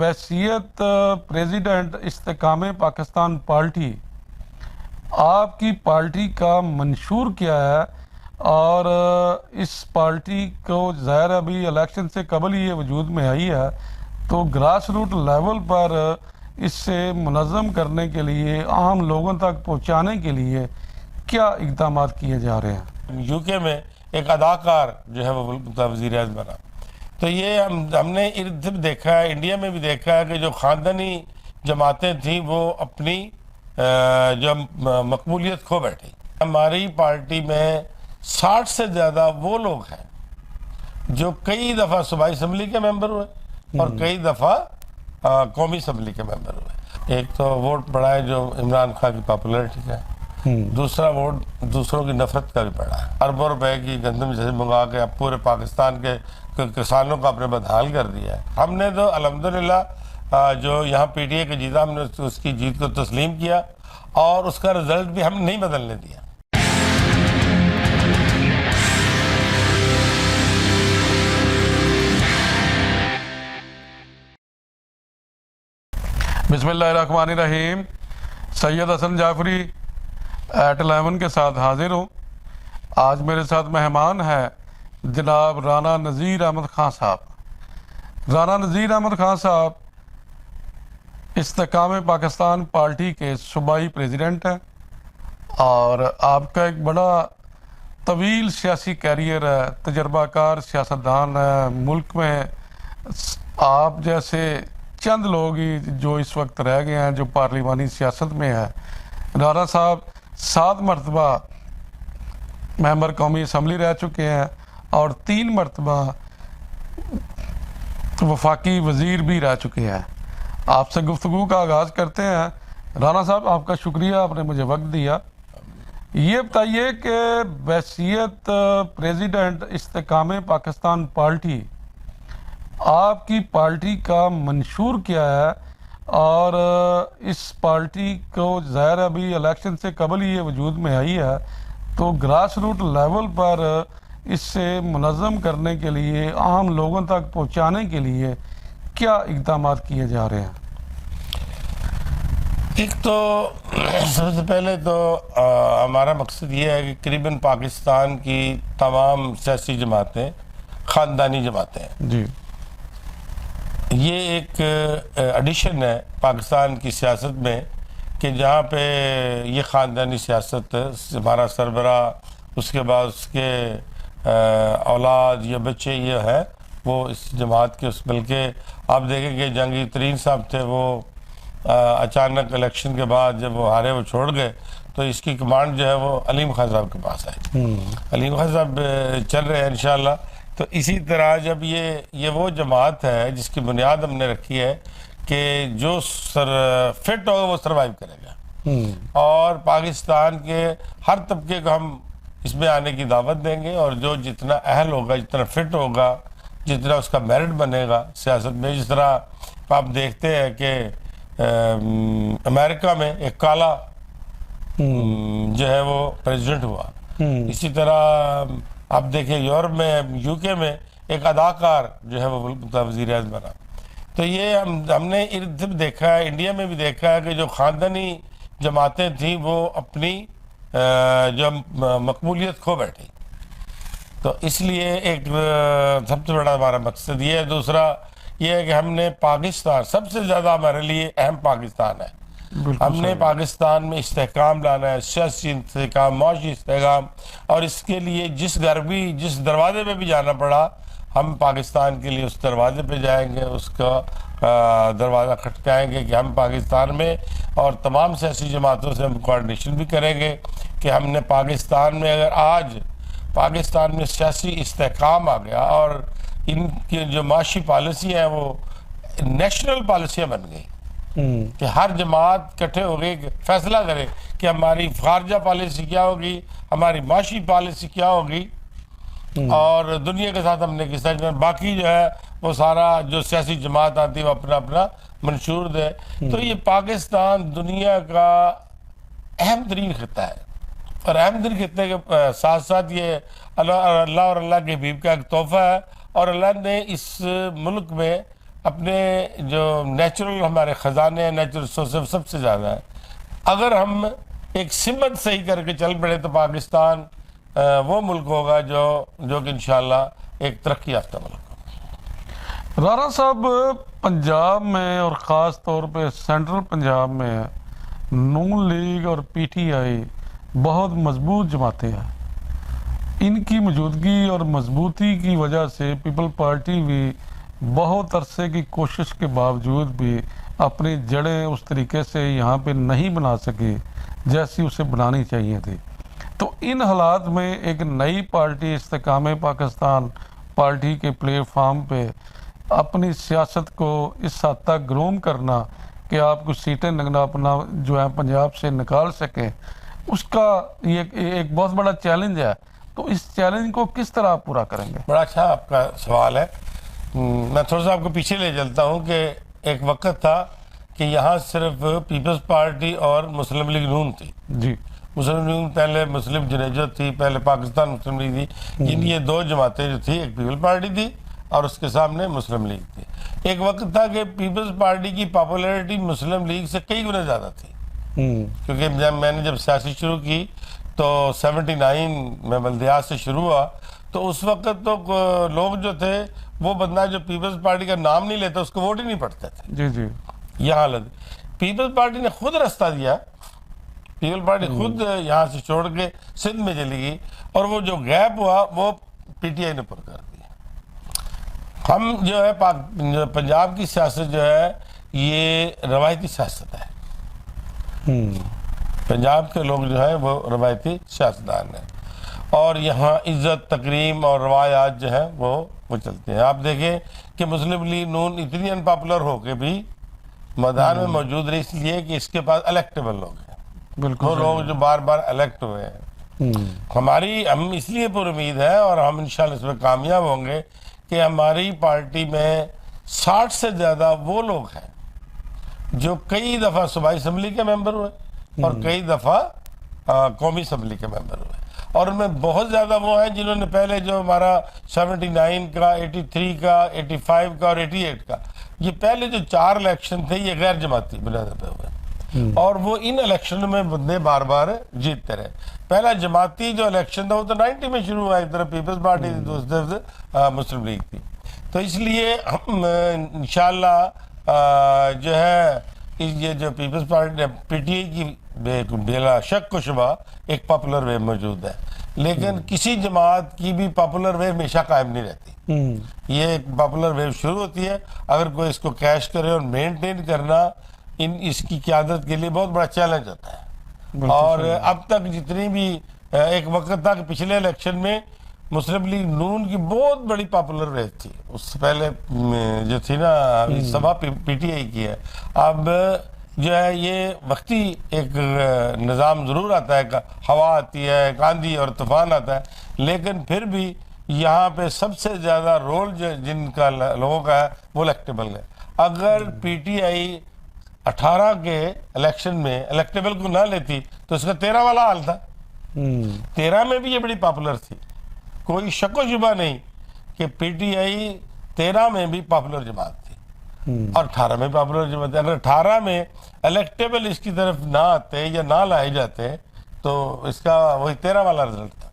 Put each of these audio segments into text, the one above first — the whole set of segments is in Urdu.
بحیثیت پریزیڈنٹ استحکام پاکستان پارٹی، آپ کی پارٹی کا منشور کیا ہے؟ اور اس پارٹی کو ظاہر ابھی الیکشن سے قبل ہی یہ وجود میں آئی ہے، تو گراس روٹ لیول پر اس سے منظم کرنے کے لیے، عام لوگوں تک پہنچانے کے لیے کیا اقدامات کیے جا رہے ہیں؟ یو کے میں ایک اداکار جو ہے وہ وزیر اعظم بنا، تو یہ ہم نے ارد گرد دیکھا ہے، انڈیا میں بھی دیکھا ہے کہ جو خاندانی جماعتیں تھیں وہ اپنی جو مقبولیت کھو بیٹھی۔ ہماری پارٹی میں 60 سے زیادہ وہ لوگ ہیں جو کئی دفعہ صوبائی اسمبلی کے ممبر ہوئے اور کئی دفعہ قومی اسمبلی کے ممبر ہوئے۔ ایک تو ووٹ پڑا ہے جو عمران خان کی پاپولرٹی کا ہے، دوسرا ووٹ دوسروں کی نفرت کا بھی پڑا ہے۔ اربوں روپے کی گندم جیسے منگا کے اب پورے پاکستان کے کسانوں کو اپنے بدحال کر دیا ہے۔ ہم نے تو الحمدللہ جو یہاں پی ٹی اے کا جیتا، ہم نے اس کی جیت کو تسلیم کیا اور اس کا رزلٹ بھی ہم نے نہیں بدلنے دیا۔ بسم اللہ الرحمن الرحیم۔ سید حسن جعفری ایٹ 11 کے ساتھ حاضر ہوں۔ آج میرے ساتھ مہمان ہے جناب رانا نذیر احمد خان صاحب۔ رانا نذیر احمد خان صاحب استحکام پاکستان پارٹی کے صوبائی پریزیڈنٹ ہیں اور آپ کا ایک بڑا طویل سیاسی کیریئر ہے، تجربہ کار سیاستدان ہے۔ ملک میں آپ جیسے چند لوگ ہی جو اس وقت رہ گئے ہیں جو پارلیمانی سیاست میں ہے۔ رانا صاحب 7 مرتبہ ممبر قومی اسمبلی رہ چکے ہیں اور 3 مرتبہ وفاقی وزیر بھی رہ چکے ہیں۔ آپ سے گفتگو کا آغاز کرتے ہیں۔ رانا صاحب، آپ کا شکریہ، آپ نے مجھے وقت دیا۔ یہ بتائیے کہ بحیثیت پریزیڈنٹ استحکام پاکستان پارٹی، آپ کی پارٹی کا منشور کیا ہے؟ اور اس پارٹی کو ظاہر ابھی الیکشن سے قبل ہی یہ وجود میں آئی ہے، تو گراس روٹ لیول پر اس سے منظم کرنے کے لیے، عام لوگوں تک پہنچانے کے لیے کیا اقدامات کیے جا رہے ہیں؟ ایک تو سب سے پہلے تو ہمارا مقصد یہ ہے کہ قریباً پاکستان کی تمام سیاسی جماعتیں خاندانی جماعتیں ہیں۔ جی، یہ ایک ایڈیشن ہے پاکستان کی سیاست میں کہ جہاں پہ یہ خاندانی سیاست ہمارا سربراہ، اس کے بعد اس کے اولاد یا بچے یہ ہے وہ اس جماعت کے، بلکہ آپ دیکھیں کہ جہانگیر ترین صاحب تھے، وہ اچانک الیکشن کے بعد جب وہ ہارے، وہ چھوڑ گئے، تو اس کی کمانڈ جو ہے وہ علیم خان صاحب کے پاس آئی۔ علیم خان صاحب چل رہے ہیں انشاءاللہ۔ تو اسی طرح جب یہ وہ جماعت ہے جس کی بنیاد ہم نے رکھی ہے کہ جو فٹ ہوگا وہ سروائیو کرے گا، اور پاکستان کے ہر طبقے کو ہم اس میں آنے کی دعوت دیں گے، اور جو جتنا اہل ہوگا، جتنا فٹ ہوگا، جتنا اس کا میرٹ بنے گا سیاست میں۔ جس طرح آپ دیکھتے ہیں کہ امریکہ میں ایک کالا جو ہے وہ پریزیڈنٹ ہوا، اسی طرح آپ دیکھیں یورپ میں، یو کے میں ایک اداکار جو ہے وہ وزیر اعظم بنا۔ تو یہ ہم نے ارد گرد دیکھا ہے، انڈیا میں بھی دیکھا ہے کہ جو خاندانی جماعتیں تھیں وہ اپنی جو مقبولیت کھو بیٹھی۔ تو اس لیے ایک سب سے بڑا ہمارا مقصد یہ ہے۔ دوسرا یہ ہے کہ ہم نے پاکستان، سب سے زیادہ ہمارے لیے اہم پاکستان ہے، ہم نے پاکستان میں استحکام لانا ہے، سیاسی استحکام، معاشی استحکام، اور اس کے لیے جس دروازے پہ بھی جانا پڑا، ہم پاکستان کے لیے اس دروازے پہ جائیں گے، اس کا دروازہ کھٹکائیں گے کہ ہم پاکستان میں، اور تمام سیاسی جماعتوں سے ہم کوارڈینیشن بھی کریں گے کہ ہم نے پاکستان میں، اگر آج پاکستان میں سیاسی استحکام آ گیا اور ان کی جو معاشی پالیسی ہیں وہ نیشنل پالیسیاں بن گئی کہ ہر جماعت کٹھے ہو گئی، فیصلہ کرے کہ ہماری خارجہ پالیسی کیا ہوگی، ہماری معاشی پالیسی کیا ہوگی، اور دنیا کے ساتھ ہم نے کس طرح، باقی جو ہے وہ سارا جو سیاسی جماعت آتی ہے وہ اپنا اپنا منشور دے۔ تو یہ پاکستان دنیا کا اہم ترین خطہ ہے، اور اہم ترین خطے کے ساتھ ساتھ یہ اللہ اور اللہ کے حبیب کا ایک تحفہ ہے، اور اللہ نے اس ملک میں اپنے جو نیچرل ہمارے خزانے ہیں، نیچرل ریسورسز سب سے زیادہ ہے. اگر ہم ایک سمت صحیح کر کے چل پڑے تو پاکستان وہ ملک ہوگا جو کہ انشاءاللہ ایک ترقی یافتہ ملک ہوگا. رانا صاحب، پنجاب میں اور خاص طور پہ سینٹرل پنجاب میں نون لیگ اور پی ٹی آئی بہت مضبوط جماعتیں ہیں. ان کی موجودگی اور مضبوطی کی وجہ سے پیپل پارٹی بھی بہت عرصے کی کوشش کے باوجود بھی اپنی جڑیں اس طریقے سے یہاں پہ نہیں بنا سکی جیسی اسے بنانی چاہیے تھی. تو ان حالات میں ایک نئی پارٹی استحکام پاکستان پارٹی کے پلیٹ فارم پہ اپنی سیاست کو اس حد تک گروم کرنا کہ آپ کچھ سیٹیں اپنا جو ہے پنجاب سے نکال سکیں، اس کا یہ ایک بہت بڑا چیلنج ہے. تو اس چیلنج کو کس طرح آپ پورا کریں گے؟ بڑا اچھا آپ کا سوال ہے. میں تھوڑا سا آپ کو پیچھے لے چلتا ہوں کہ ایک وقت تھا کہ یہاں صرف پیپلز پارٹی اور مسلم لیگ نون تھی. جی. مسلم لیگ پہلے مسلم جنیجت تھی، پہلے پاکستان مسلم لیگ تھی. یہ دو جماعتیں جو تھی، ایک پیپل پارٹی تھی اور اس کے سامنے مسلم لیگ تھی. ایک وقت تھا کہ پیپلز پارٹی کی پاپولیرٹی مسلم لیگ سے کئی گنا زیادہ تھی، کیونکہ میں نے جب سیاسی شروع کی تو 79 میں بلدیات سے شروع ہوا، تو اس وقت تو لوگ جو تھے وہ بندہ جو پیپلز پارٹی کا نام نہیں لیتا اس کو ووٹ ہی نہیں پڑتے تھے. جی جی. یہ حالت پیپلز پارٹی نے خود راستہ دیا. پیپل پارٹی خود یہاں سے چھوڑ کے سندھ میں چلی گئی اور وہ جو گیپ ہوا وہ پی ٹی آئی نے پر کر دیا. ہم جو ہے پنجاب کی سیاست جو ہے یہ روایتی سیاست ہے. پنجاب کے لوگ جو ہیں وہ روایتی سیاستدان ہیں اور یہاں عزت تکریم اور روایات جو ہیں وہ چلتے ہیں. آپ دیکھیں کہ مسلم لیگ نون اتنی ان پاپولر ہو کے بھی میدان میں موجود رہی اس لیے کہ اس کے پاس الیکٹیبل لوگ ہیں. بالکل. وہ لوگ جو بار بار الیکٹ ہوئے ہیں. ہم اس لیے پر امید ہے اور ہم انشاءاللہ اس میں کامیاب ہوں گے کہ ہماری پارٹی میں 60 سے زیادہ وہ لوگ ہیں جو کئی دفعہ صوبائی اسمبلی کے ممبر ہوئے اور کئی دفعہ قومی اسمبلی کے ممبر ہوئے. اور ان میں بہت زیادہ وہ ہیں جنہوں نے پہلے جو ہمارا 79 کا 83 کا 85 کا اور 88 کا یہ پہلے جو 4 الیکشن تھے یہ غیر جماعتی بنیاد پہ ہوئے اور وہ ان الیکشن میں بندے بار بار جیتتے رہے. پہلا جماعتی جو الیکشن تھا وہ تو 90 میں شروع ہوا، ایک طرف پیپلز پارٹی تھی دوسری طرف مسلم لیگ تھی. تو اس لیے ہم انشاءاللہ جو ہے یہ جو پیپلز پارٹی پی ٹی آئی کی بلا شک و شبہ ایک پاپولر ویو موجود ہے، لیکن کسی جماعت کی بھی پاپولر ویو ہمیشہ قائم نہیں رہتی. یہ ایک پاپولر ویو شروع ہوتی ہے، اگر کوئی اس کو کیش کرے اور مینٹین کرنا اس کی قیادت کے لیے بہت بڑا چیلنج ہوتا ہے. اور اب تک جتنی بھی ایک وقت تھا کہ پچھلے الیکشن میں مسلم لیگ نون کی بہت بڑی پاپولر ویو تھی، اس سے پہلے جو تھی نا سبھا پی ٹی آئی کی ہے. اب جو ہے یہ وقتی ایک نظام ضرور آتا ہے، ہوا آتی ہے، ایک آندھی اور طوفان آتا ہے، لیکن پھر بھی یہاں پہ سب سے زیادہ رول جن کا لوگوں کا ہے وہ الیکٹیبل ہے. اگر پی ٹی آئی 18 کے الیکشن میں الیکٹیبل کو نہ لیتی تو اس کا 13 والا حال تھا. 13 میں بھی یہ بڑی پاپولر تھی، کوئی شک و شبہ نہیں کہ پی ٹی آئی 13 میں بھی پاپولر جماعت تھی اور 18 میں پاپولر جماعت تھی. اگر 18 میں الیکٹیبل اس کی طرف نہ آتے یا نہ لائے جاتے تو اس کا وہی 13 والا رزلٹ تھا.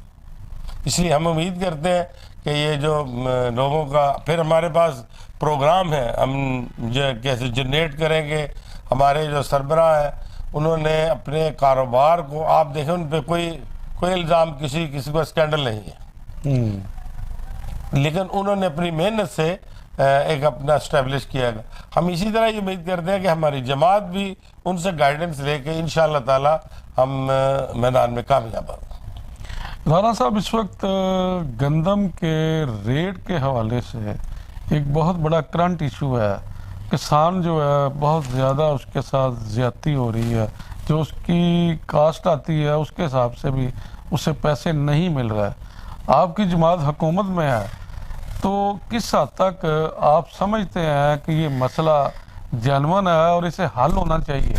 اس لیے ہم امید کرتے ہیں کہ یہ جو لوگوں کا پھر ہمارے پاس پروگرام ہے، ہم جو کیسے جنریٹ کریں گے. ہمارے جو سربراہ ہیں انہوں نے اپنے کاروبار کو آپ دیکھیں ان پہ کوئی الزام کسی کو اسکینڈل نہیں ہے، لیکن انہوں نے اپنی محنت سے ایک اپنا اسٹیبلش کیا گا. ہم اسی طرح یہ امید کرتے ہیں کہ ہماری جماعت بھی ان سے گائیڈنس لے کے انشاءاللہ تعالی ہم میدان میں کامیاب ہوں. رانا صاحب، اس وقت گندم کے ریٹ کے حوالے سے ایک بہت بڑا کرنٹ ایشو ہے. کسان جو ہے بہت زیادہ اس کے ساتھ زیادتی ہو رہی ہے، جو اس کی کاسٹ آتی ہے اس کے حساب سے بھی اسے پیسے نہیں مل رہا ہے. آپ کی جماعت حکومت میں ہے تو کس حد تک آپ سمجھتے ہیں کہ یہ مسئلہ جینون ہے اور اسے حل ہونا چاہیے؟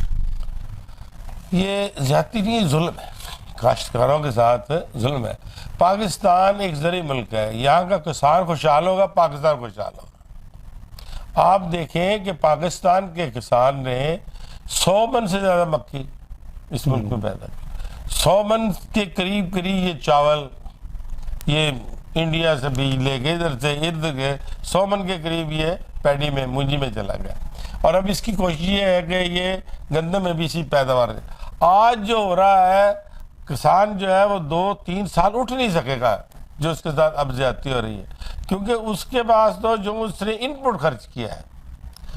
یہ زیادتی نہیں، ظلم ہے، کاشتکاروں کے ساتھ ظلم ہے. پاکستان ایک زرعی ملک ہے، یہاں کا کسان خوشحال ہوگا پاکستان خوشحال ہوگا. آپ دیکھیں کہ پاکستان کے کسان نے 100 من سے زیادہ مکئی اس ملک میں پیدا کی، 100 من کے قریب یہ چاول یہ انڈیا سے بیج لے کے ادھر سے ارد کے 100 من کے قریب یہ پیڈی میں مونجی میں چلا گیا، اور اب اس کی کوشش یہ ہے کہ یہ گندم میں بھی اسی پیداوار ہے۔ آج جو ہو رہا ہے، کسان جو ہے وہ 2-3 سال اٹھ نہیں سکے گا جو اس کے ساتھ اب زیادتی ہو رہی ہے، کیونکہ اس کے پاس تو جو اس نے ان پٹ خرچ کیا ہے،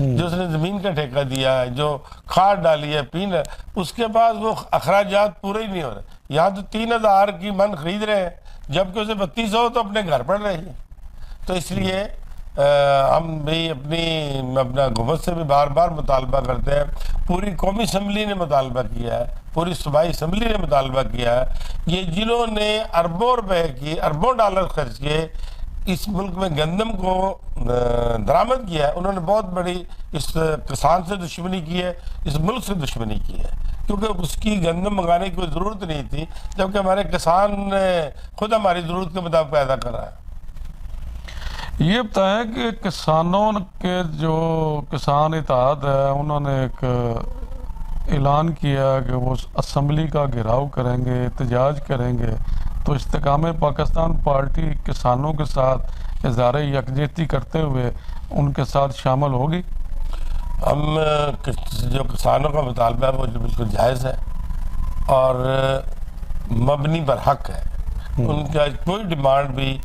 جو اس نے زمین کا ٹھیکہ دیا ہے، جو کھاد ڈالی ہے، پینا، اس کے پاس وہ اخراجات پورے ہی نہیں ہو رہے۔ یہاں تو 3000 کی من خرید رہے ہیں، جبکہ اسے 3200 تو اپنے گھر پڑ رہی ہے۔ تو اس لیے ہم بھی اپنا حکومت سے بھی بار بار مطالبہ کرتے ہیں، پوری قومی اسمبلی نے مطالبہ کیا ہے، پوری صوبائی اسمبلی نے مطالبہ کیا ہے، یہ جنہوں نے اربوں روپے کی اربوں ڈالر خرچ کیے اس ملک میں گندم کو درآمد کیا ہے، انہوں نے بہت بڑی اس کسان سے دشمنی کی ہے، اس ملک سے دشمنی کی ہے، کیونکہ اس کی گندم منگانے کی کوئی ضرورت نہیں تھی، جبکہ ہمارے کسان خود ہماری ضرورت کے مطابق پیدا کر رہا ہے۔ یہ بتائیں کہ کسانوں کے جو کسان اتحاد ہے انہوں نے ایک اعلان کیا کہ وہ اسمبلی کا گھیراؤ کریں گے، احتجاج کریں گے، تو استحکام پاکستان پارٹی کسانوں کے ساتھ اظہار یکجہتی کرتے ہوئے ان کے ساتھ شامل ہوگی؟ ہم جو کسانوں کا مطالبہ ہے وہ جو بالکل جائز ہے اور مبنی پر حق ہے، ان کا کوئی ڈیمانڈ بھی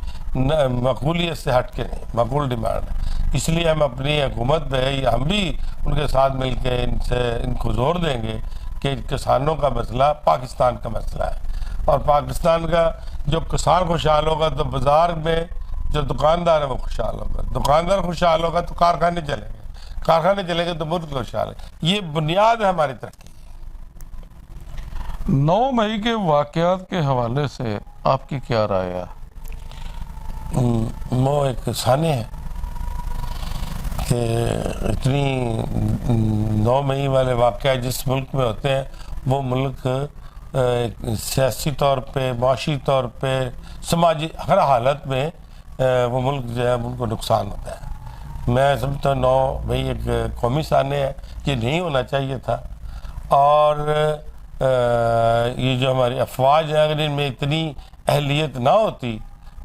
معقولیت سے ہٹ کے نہیں، معقول ڈیمانڈ ہے، اس لیے ہم اپنی حکومت پہ ہم بھی ان کے ساتھ مل کے ان کو زور دیں گے کہ کسانوں کا مسئلہ پاکستان کا مسئلہ ہے، اور پاکستان کا جو کسان خوشحال ہوگا تو بازار میں جو دکاندار ہے وہ خوشحال ہوگا، دکاندار خوشحال ہوگا تو کارخانے چلیں گے، کارخانے چلیں گے تو ملک خوشحال ہے، یہ بنیاد ہے ہماری ترقی۔ 9 مئی کے واقعات کے حوالے سے آپ کی کیا رائے ہے؟ وہ ایک ثانی ہے کہ اتنی 9 مئی والے واقعہ جس ملک میں ہوتے ہیں وہ ملک سیاسی طور پہ، معاشی طور پہ، سماجی ہر حالت میں وہ ملک جو ہے ان کو نقصان ہوتا ہے۔ میں سمجھتا ہوں 9 مئی ایک قومی ثانی ہے، یہ نہیں ہونا چاہیے تھا، اور یہ جو ہماری افواج ہیں اگر ان میں اتنی اہلیت نہ ہوتی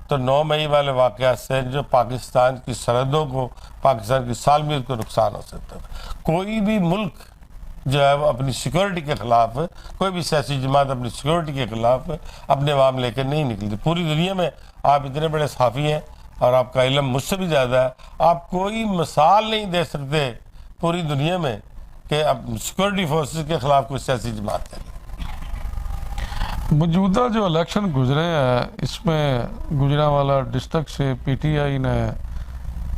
تو 9 مئی والے واقعات سے جو پاکستان کی سرحدوں کو، پاکستان کی سالمیت کو نقصان ہو سکتا تھا۔ کوئی بھی ملک جو ہے وہ اپنی سیکورٹی کے خلاف، کوئی بھی سیاسی جماعت اپنی سیکورٹی کے خلاف اپنے عوام لے کے نہیں نکلتی۔ پوری دنیا میں آپ اتنے بڑے صحافی ہیں اور آپ کا علم مجھ سے بھی زیادہ ہے، آپ کوئی مثال نہیں دے سکتے پوری دنیا میں کہ اب سیکورٹی فورسز کے خلاف کوئی سیاسی جماعت کرے۔ موجودہ جو الیکشن گزرے ہیں اس میں گجرانوالہ ڈسٹرکٹ سے پی ٹی آئی نے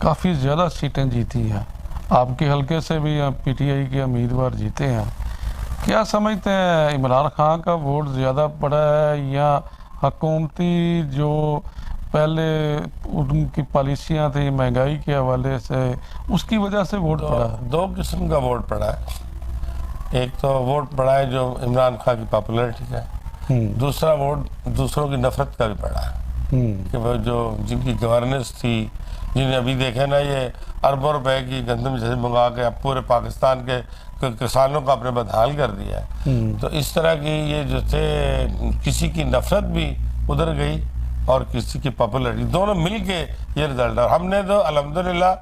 کافی زیادہ سیٹیں جیتی ہیں، آپ کے حلقے سے بھی پی ٹی آئی کے امیدوار جیتے ہیں، کیا سمجھتے ہیں عمران خان کا ووٹ زیادہ پڑا ہے یا حکومتی جو پہلے ان کی پالیسیاں تھیں مہنگائی کے حوالے سے اس کی وجہ سے ووٹ پڑا ہے؟ 2 قسم کا ووٹ پڑا ہے، ایک تو ووٹ پڑا ہے جو عمران خان کی پاپولرٹی کا ہے، دوسرا ووٹ دوسروں کی نفرت کا بھی پڑا ہے کہ وہ جو جن کی گورننس تھی، جنہیں ابھی دیکھے نا یہ اربوں روپے کی گندم جیسے منگا کے اب پورے پاکستان کے کسانوں کو اپنے بدحال کر دیا ہے، تو اس طرح کی یہ جو تھے کسی کی نفرت بھی ادھر گئی اور کسی کی پاپولرٹی، دونوں مل کے یہ رزلٹ ہے۔ اور ہم نے تو الحمدللہ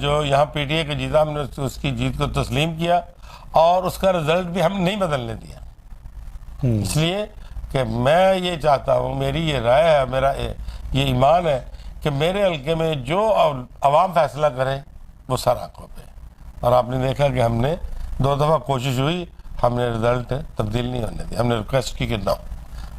جو یہاں پی ٹی اے کا جیتا، ہم نے اس کی جیت کو تسلیم کیا اور اس کا رزلٹ بھی ہم نہیں بدلنے دیا، اس لیے کہ میں یہ چاہتا ہوں، میری یہ رائے ہے، میرا یہ ایمان ہے کہ میرے حلقے میں جو عوام فیصلہ کرے وہ سر آنکھوں پہ، اور آپ نے دیکھا کہ ہم نے 2 دفعہ کوشش ہوئی، ہم نے رزلٹ تبدیل نہیں ہونے دیا، ہم نے ریکویسٹ کی کہ نہ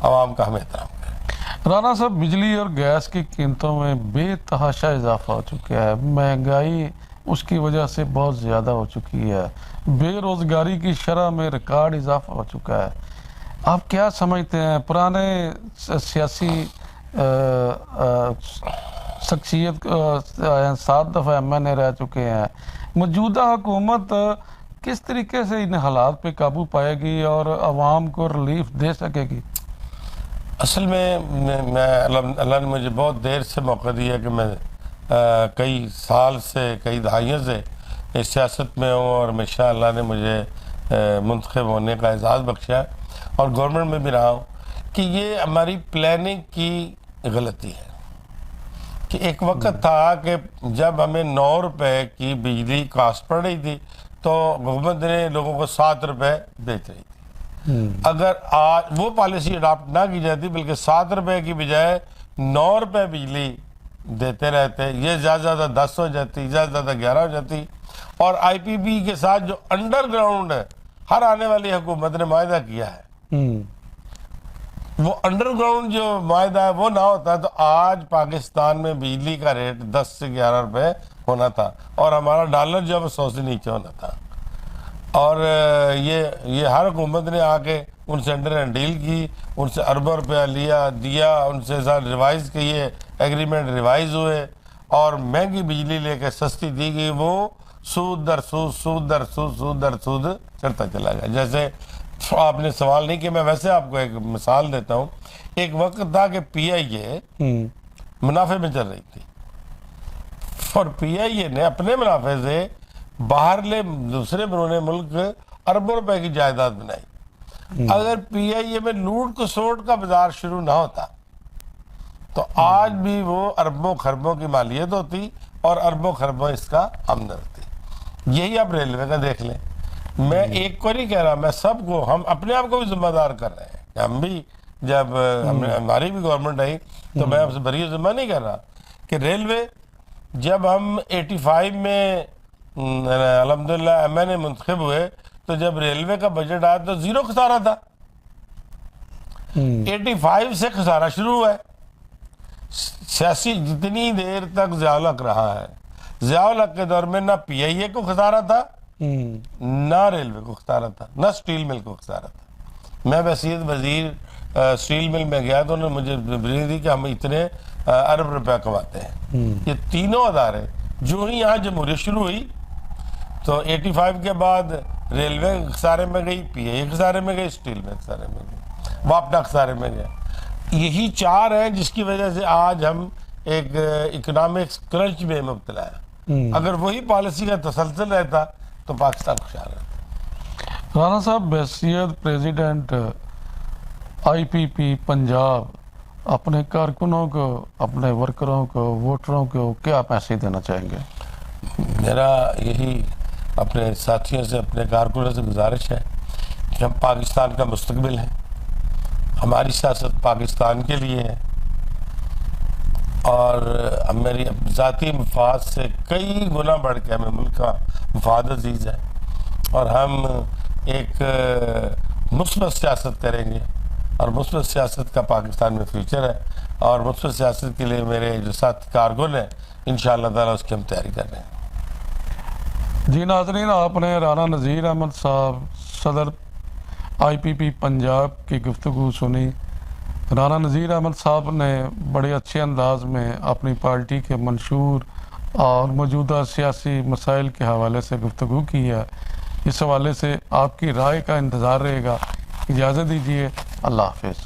عوام کا ہم احترام کریں۔ رانا صاحب، بجلی اور گیس کی قیمتوں میں بے تحاشا اضافہ ہو چکا ہے، مہنگائی اس کی وجہ سے بہت زیادہ ہو چکی ہے، بے روزگاری کی شرح میں ریکارڈ اضافہ ہو چکا ہے، آپ کیا سمجھتے ہیں؟ پرانے سیاسی شخصیت 7 دفعہ ایم رہ چکے ہیں، موجودہ حکومت کس طریقے سے ان حالات پہ قابو پائے گی اور عوام کو ریلیف دے سکے گی؟ اصل میں اللہ نے مجھے بہت دیر سے موقع دیا کہ میں کئی سال سے کئی دہائیوں سے اس سیاست میں ہوں اور ہمیشہ اللہ نے مجھے منتخب ہونے کا اعزاز بخشا اور گورنمنٹ میں بھی رہا ہوں کہ یہ ہماری پلاننگ کی غلطی ہے کہ ایک وقت تھا کہ جب ہمیں 9 روپے کی بجلی کاسٹ پڑ رہی تھی تو حکومت نے لوگوں کو 7 روپے بیچ رہی تھی. اگر آج وہ پالیسی اڈاپٹ نہ کی جاتی بلکہ 7 روپے کی بجائے 9 روپے بجلی دیتے رہتے, یہ زیادہ زیادہ 10 ہو جاتی, زیادہ زیادہ 11 ہو جاتی. اور آئی پی پی کے ساتھ جو انڈر گراؤنڈ ہر آنے والی حکومت نے معاہدہ کیا ہے, وہ انڈر گراؤنڈ جو معاہدہ ہے وہ نہ ہوتا تو آج پاکستان میں بجلی کا ریٹ 10 سے 11 روپے ہونا تھا اور ہمارا ڈالر جو ہے 100 سے نیچے ہونا تھا. اور یہ ہر حکومت نے آ کے ان سے انڈر اینڈ ڈیل کی, ان سے اربوں روپیہ دیا, ان سے ریوائز کیے, ایگریمنٹ ریوائز ہوئے اور مہنگی بجلی لے کے سستی دی گئی. وہ سود در سود, سود در سود, سود در سود چڑھتا چلا گیا. جیسے آپ نے سوال نہیں کیا, میں ویسے آپ کو ایک مثال دیتا ہوں. ایک وقت تھا کہ پی آئی اے منافع میں چل رہی تھی اور پی آئی اے نے اپنے منافع سے باہر لے دوسرے بیرون ملک اربوں روپے کی جائیداد بنائی. اگر پی آئی اے میں لوٹ کسوٹ کا بازار شروع نہ ہوتا تو آج بھی وہ اربوں خربوں کی مالیت ہوتی اور اربوں خربوں اس کا آمدن ہوتی. یہی آپ ریلوے کا دیکھ لیں. میں ایک کو نہیں کہہ رہا, میں سب کو, ہم اپنے آپ کو بھی ذمہ دار کر رہے ہیں. ہم بھی جب ہماری بھی گورنمنٹ آئی تو میں آپ سے بری ذمہ نہیں کر رہا کہ ریلوے جب ہم 85 میں الحمدللہ ایم این اے منتخب ہوئے تو جب ریلوے کا بجٹ آیا تو 0 خسارہ تھا. 85 سے خسارہ شروع ہوا ہے. سیاسی جتنی دیر تک ضیاء الحق رہا ہے, ضیاء الحق کے دور میں نہ پی آئی اے کو خسارہ تھا, نہ ریلوے کو خسارہ تھا, نہ سٹیل مل کو خسارہ تھا. میں بحیثیت وزیر سٹیل مل میں گیا تو انہوں نے مجھے بریف دی کہ ہم اتنے ارب روپے کماتے ہیں. یہ تینوں ادارے جو ہی یہاں جمہوریت شروع ہوئی تو 85 کے بعد ریلوے خسارے میں گئی, پی آئی اے خسارے میں گئی, سٹیل میں خسارے میں گئی, واپڈا خسارے میں گیا. یہی 4 ہیں جس کی وجہ سے آج ہم ایک اکنامکس کرنچ میں مبتلا ہے. اگر وہی پالیسی کا تسلسل رہتا تو پاکستان خوشحال رہتا. رانا صاحب, بحیثیت پریزیڈنٹ آئی پی پی پنجاب اپنے کارکنوں کو, اپنے ورکروں کو, ووٹروں کو کیا پیسے دینا چاہیں گے؟ میرا یہی اپنے ساتھیوں سے, اپنے کارکنوں سے گزارش ہے کہ ہم پاکستان کا مستقبل ہیں, ہماری سیاست پاکستان کے لیے ہے اور میری ذاتی مفاد سے کئی گنا بڑھ کے ہمیں ملک کا مفاد عزیز ہے اور ہم ایک مثبت سیاست کریں گے اور مثبت سیاست کا پاکستان میں فیوچر ہے اور مثبت سیاست کے لیے میرے جو ساتھ کارکن ہیں انشاءاللہ تعالیٰ اس کی ہم تیاری کر رہے ہیں. جی ناظرین, آپ نے رانا نذیر احمد صاحب صدر آئی پی پی پنجاب کی گفتگو سنی. رانا نذیر احمد صاحب نے بڑے اچھے انداز میں اپنی پارٹی کے منشور اور موجودہ سیاسی مسائل کے حوالے سے گفتگو کی ہے. اس حوالے سے آپ کی رائے کا انتظار رہے گا. اجازت دیجیے, اللہ حافظ.